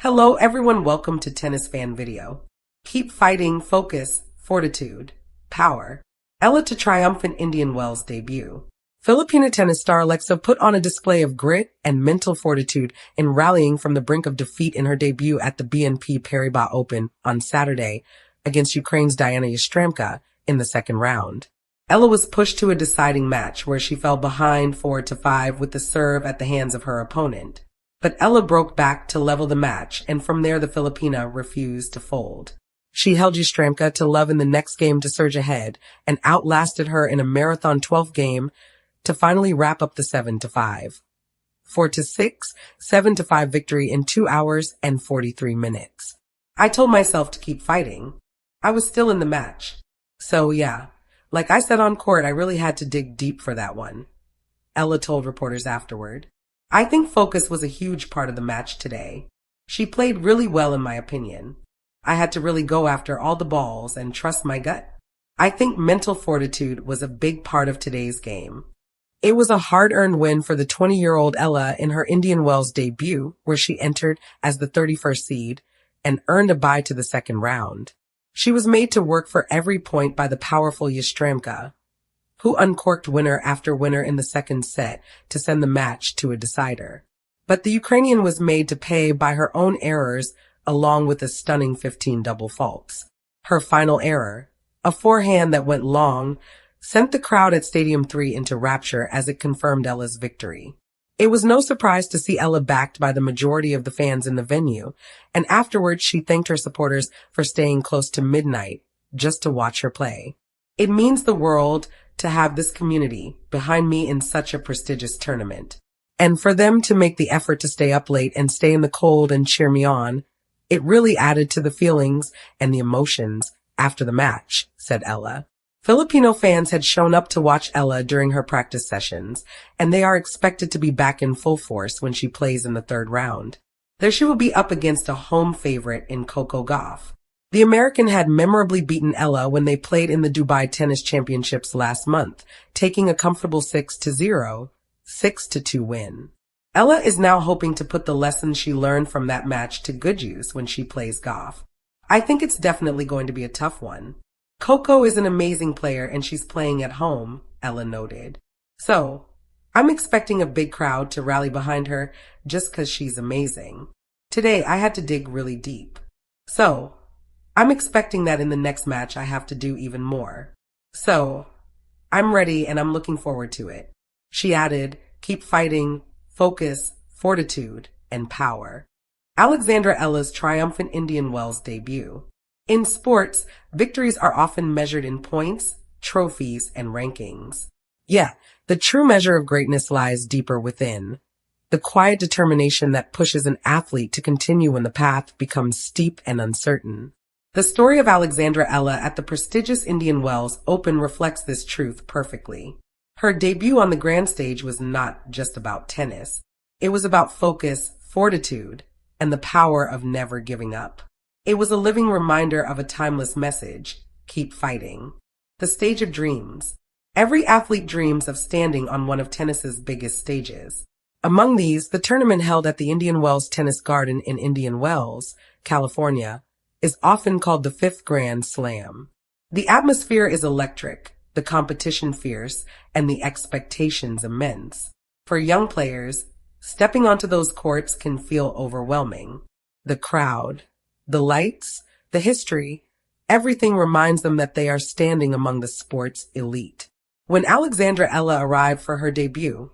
Hello everyone, welcome to Tennis Fan Video. Keep fighting, focus, fortitude, power. Eala to triumphant Indian Wells debut. Filipina tennis star Alexa put on a display of grit and mental fortitude in rallying from the brink of defeat in her debut at the BNP Paribas Open on Saturday against Ukraine's Diana Yastremka in the second round. Eala was pushed to a deciding match where she fell behind 4-5 with the serve at the hands of her opponent. But Eala broke back to level the match, and from there the Filipina refused to fold. She held Yastremka to love in the next game to surge ahead and outlasted her in a marathon 12th game to finally wrap up the 7-5. 4-6, 7-5 victory in 2 hours and 43 minutes. I told myself to keep fighting. I was still in the match. So yeah, like I said on court, I really had to dig deep for that one. Eala told reporters afterward. I think focus was a huge part of the match today. She played really well in my opinion. I had to really go after all the balls and trust my gut. I think mental fortitude was a big part of today's game. It was a hard-earned win for the 20-year-old Eala in her Indian Wells debut, where she entered as the 31st seed and earned a bye to the second round. She was made to work for every point by the powerful Yastremka, who uncorked winner after winner in the second set to send the match to a decider. But the Ukrainian was made to pay by her own errors along with a stunning 15 double faults. Her final error, a forehand that went long, sent the crowd at Stadium 3 into rapture as it confirmed Eala's victory. It was no surprise to see Eala backed by the majority of the fans in the venue, and afterwards she thanked her supporters for staying close to midnight just to watch her play. It means the world to have this community behind me in such a prestigious tournament. And for them to make the effort to stay up late and stay in the cold and cheer me on, it really added to the feelings and the emotions after the match, said Eala. Filipino fans had shown up to watch Eala during her practice sessions, and they are expected to be back in full force when she plays in the third round. There she will be up against a home favorite in Coco Gauff. The American had memorably beaten Eala when they played in the Dubai Tennis Championships last month, taking a comfortable 6-0, 6-2 win. Eala is now hoping to put the lessons she learned from that match to good use when she plays Gauff. I think it's definitely going to be a tough one. Coco is an amazing player and she's playing at home, Eala noted. So, I'm expecting a big crowd to rally behind her just because she's amazing. Today I had to dig really deep. So, I'm expecting that in the next match I have to do even more. So, I'm ready and I'm looking forward to it. She added, keep fighting, focus, fortitude, and power. Alexandra Eala's triumphant Indian Wells debut. In sports, victories are often measured in points, trophies, and rankings. Yeah, the true measure of greatness lies deeper within. The quiet determination that pushes an athlete to continue when the path becomes steep and uncertain. The story of Alexandra Eala at the prestigious Indian Wells Open reflects this truth perfectly. Her debut on the grand stage was not just about tennis. It was about focus, fortitude, and the power of never giving up. It was a living reminder of a timeless message, keep fighting. The stage of dreams. Every athlete dreams of standing on one of tennis's biggest stages. Among these, the tournament held at the Indian Wells Tennis Garden in Indian Wells, California, is often called the Fifth Grand Slam. The atmosphere is electric, the competition fierce, and the expectations immense. For young players, stepping onto those courts can feel overwhelming. The crowd, the lights, the history, everything reminds them that they are standing among the sport's elite. When Alexandra Eala arrived for her debut,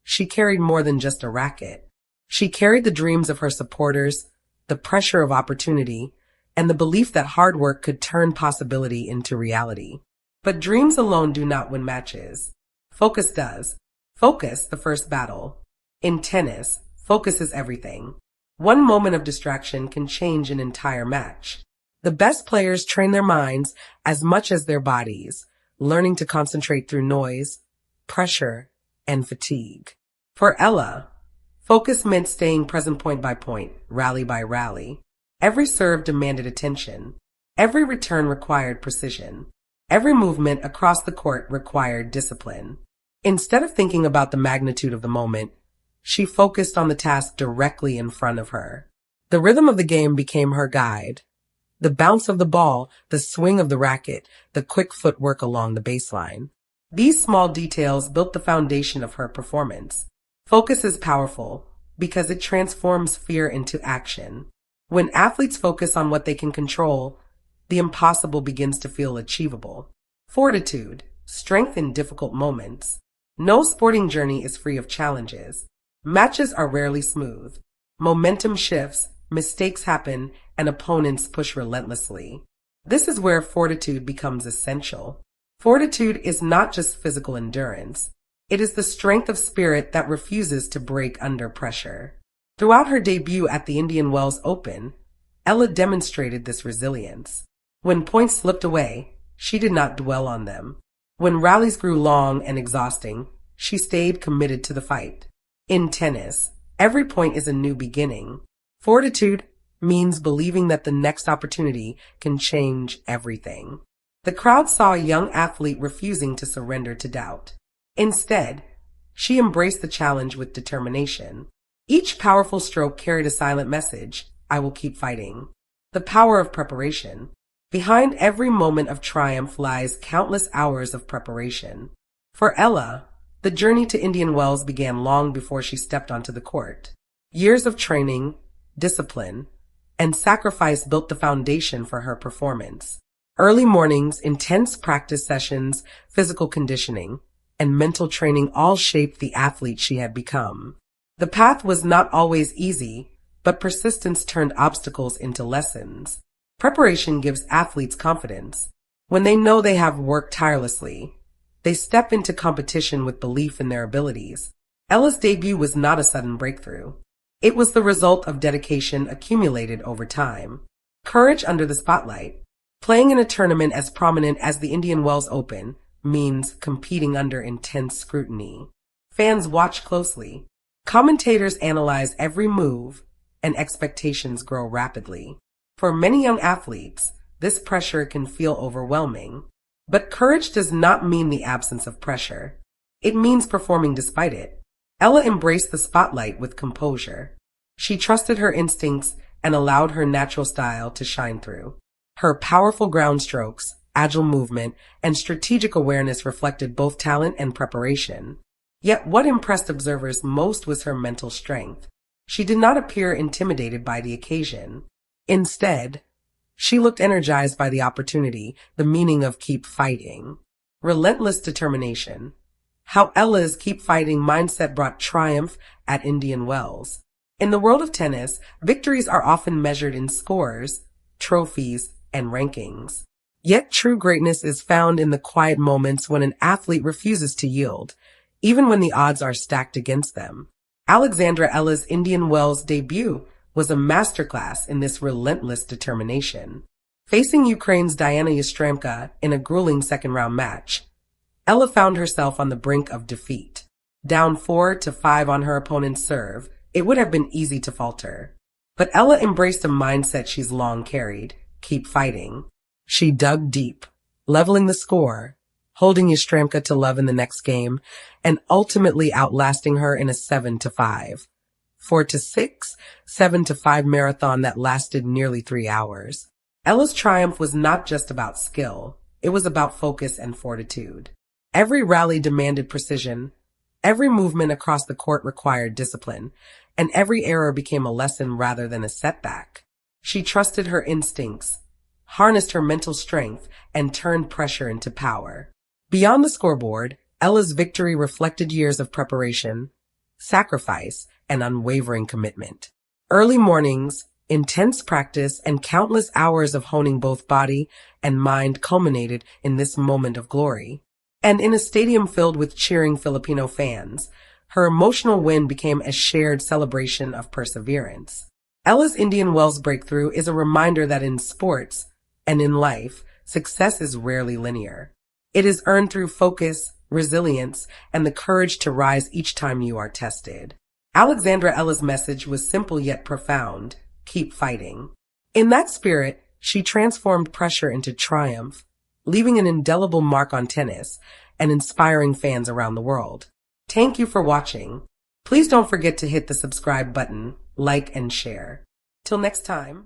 she carried more than just a racket. She carried the dreams of her supporters, the pressure of opportunity, and the belief that hard work could turn possibility into reality. But dreams alone do not win matches. Focus does. Focus, the first battle. In tennis, focus is everything. One moment of distraction can change an entire match. The best players train their minds as much as their bodies, learning to concentrate through noise, pressure, and fatigue. For Eala, focus meant staying present point by point, rally by rally. Every serve demanded attention. Every return required precision. Every movement across the court required discipline. Instead of thinking about the magnitude of the moment, she focused on the task directly in front of her. The rhythm of the game became her guide. The bounce of the ball, the swing of the racket, the quick footwork along the baseline. These small details built the foundation of her performance. Focus is powerful because it transforms fear into action. When athletes focus on what they can control, the impossible begins to feel achievable. Fortitude, strength in difficult moments. No sporting journey is free of challenges. Matches are rarely smooth. Momentum shifts, mistakes happen, and opponents push relentlessly. This is where fortitude becomes essential. Fortitude is not just physical endurance. It is the strength of spirit that refuses to break under pressure. Throughout her debut at the Indian Wells Open, Eala demonstrated this resilience. When points slipped away, she did not dwell on them. When rallies grew long and exhausting, she stayed committed to the fight. In tennis, every point is a new beginning. Fortitude means believing that the next opportunity can change everything. The crowd saw a young athlete refusing to surrender to doubt. Instead, she embraced the challenge with determination. Each powerful stroke carried a silent message: I will keep fighting. The power of preparation. Behind every moment of triumph lies countless hours of preparation. For Eala, the journey to Indian Wells began long before she stepped onto the court. Years of training, discipline, and sacrifice built the foundation for her performance. Early mornings, intense practice sessions, physical conditioning, and mental training all shaped the athlete she had become. The path was not always easy, but persistence turned obstacles into lessons. Preparation gives athletes confidence. When they know they have worked tirelessly, they step into competition with belief in their abilities. Eala's debut was not a sudden breakthrough. It was the result of dedication accumulated over time. Courage under the spotlight. Playing in a tournament as prominent as the Indian Wells Open means competing under intense scrutiny. Fans watch closely. Commentators analyze every move, and expectations grow rapidly. For many young athletes, this pressure can feel overwhelming. But courage does not mean the absence of pressure. It means performing despite it. Eala embraced the spotlight with composure. She trusted her instincts and allowed her natural style to shine through. Her powerful ground strokes, agile movement, and strategic awareness reflected both talent and preparation. Yet what impressed observers most was her mental strength. She did not appear intimidated by the occasion. Instead, she looked energized by the opportunity, the meaning of keep fighting. Relentless determination. How Eala's keep fighting mindset brought triumph at Indian Wells. In the world of tennis, victories are often measured in scores, trophies, and rankings. Yet true greatness is found in the quiet moments when an athlete refuses to yield, even when the odds are stacked against them. Alexandra Eala's Indian Wells debut was a masterclass in this relentless determination. Facing Ukraine's Diana Yastremka in a grueling second-round match, Eala found herself on the brink of defeat. Down 4-5 on her opponent's serve, it would have been easy to falter. But Eala embraced a mindset she's long carried: keep fighting. She dug deep, leveling the score, holding Yastremka to love in the next game, and ultimately outlasting her in a 7-5. 4-6, 7-5 marathon that lasted nearly 3 hours. Eala's triumph was not just about skill, it was about focus and fortitude. Every rally demanded precision, every movement across the court required discipline, and every error became a lesson rather than a setback. She trusted her instincts, harnessed her mental strength, and turned pressure into power. Beyond the scoreboard, Eala's victory reflected years of preparation, sacrifice, and unwavering commitment. Early mornings, intense practice, and countless hours of honing both body and mind culminated in this moment of glory. And in a stadium filled with cheering Filipino fans, her emotional win became a shared celebration of perseverance. Eala's Indian Wells breakthrough is a reminder that in sports and in life, success is rarely linear. It is earned through focus, resilience, and the courage to rise each time you are tested. Alexandra Eala's message was simple yet profound: keep fighting. In that spirit, she transformed pressure into triumph, leaving an indelible mark on tennis and inspiring fans around the world. Thank you for watching. Please don't forget to hit the subscribe button, like, and share. Till next time.